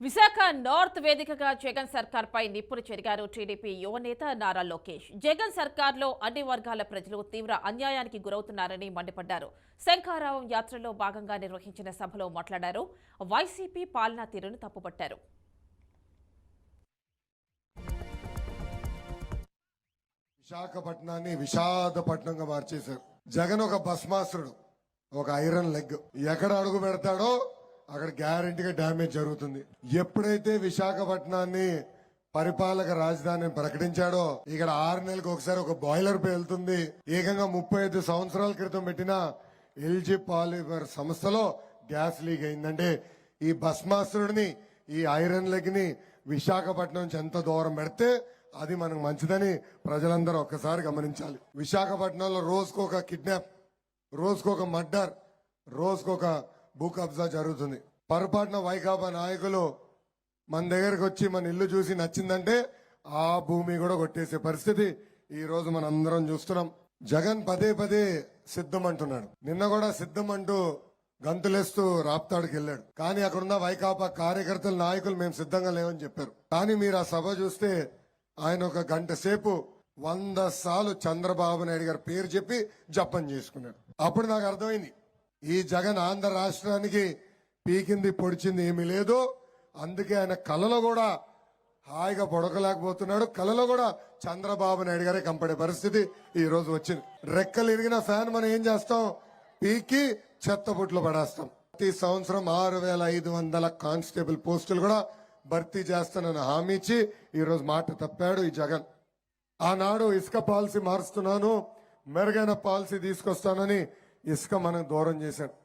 Visakha north వేదికగా జగన్ సర్కార్పై నిప్పులు చెరిగారు TDP యువనేత నారా లోకేష్. జగన్ సర్కార్లో అన్ని వర్గాల ప్రజలు తీవ్ర అన్యాయానికి గురవుతున్నారని మండిపడ్డారు. శంఖారావం యాత్రలో భాగంగా నిర్వహించిన సభలో మాట్లాడారు. వైసీపీ పాలనా తీరును తప్పుపట్టారు. విశాఖపట్నాన్ని విషాదపట్నంగా మార్చేశారు. జగన్ ఒక భస్మాసురుడు, ఒక ఐరన్ లెగ్. ఎక్కడ అడుగు పెడతాడో అక్కడ గ్యారంటీగా డ్యామేజ్ జరుగుతుంది. ఎప్పుడైతే విశాఖపట్నాన్ని పరిపాలక రాజధానిని ప్రకటించాడో ఇక్కడ 6 నెలలకు ఒకసారి ఒక బాయిలర్ పేలుతుంది. ఏకంగా 35 సంవత్సరాల క్రితం పెట్టిన ఎల్జీ పాలిమర్ సంస్థలో గ్యాస్ లీక్ అయిందంటే ఈ భస్మాసురుడిని, ఈ ఐరన్ లెగ్ ని విశాఖపట్నం నుంచి ఎంత దూరం పెడితే అది మనకు మంచిదని ప్రజలందరూ ఒక్కసారి గమనించాలి. విశాఖపట్నంలో రోజుకొక కిడ్నాప్, రోజుకొక మర్డర్, రోజుకొక భూ కబ్జా జరుగుతుంది. పొరపాటున వైకాపా నాయకులు మన దగ్గరకు వచ్చి మన ఇల్లు చూసి నచ్చిందంటే ఆ భూమి కూడా కొట్టేసే పరిస్థితి ఈ రోజు మనం అందరం చూస్తున్నాం. జగన్ పదే పదే సిద్ధం అంటున్నాడు. నిన్న కూడా సిద్ధం అంటూ గంతులేస్తూ రాప్తాడుకి వెళ్ళాడు. కానీ అక్కడున్న వైకాపా కార్యకర్తల నాయకులు మేము సిద్ధంగా లేవని చెప్పారు. కానీ మీరు ఆ సభ చూస్తే ఆయన ఒక గంట సేపు 100 సార్లు చంద్రబాబు నాయుడు గారి పేరు చెప్పి జపం చేసుకున్నాడు. అప్పుడు నాకు అర్థమైంది, ఈ జగన్ ఆంధ్ర రాష్ట్రానికి పీకింది పొడిచింది ఏమీ లేదు. అందుకే ఆయన కలలో కూడా హాయిగా పడకలేకపోతున్నాడు. కలలో కూడా చంద్రబాబు నాయుడు గారే కంపడే పరిస్థితి ఈ రోజు వచ్చింది. రెక్కలు ఇరిగిన ఫ్యాన్ మనం ఏం చేస్తాం, పీకి చెత్తబుట్లో పడేస్తాం. ప్రతి సంవత్సరం 6500 కానిస్టేబుల్ పోస్టులు కూడా భర్తీ చేస్తానని హామీ ఇచ్చి ఈ రోజు మాట తప్పాడు ఈ జగన్. ఆనాడు ఇసుక పాలసీ మారుస్తున్నాను, మెరుగైన పాలసీ తీసుకొస్తానని ఇసుక మనకు దూరం చేశాడు.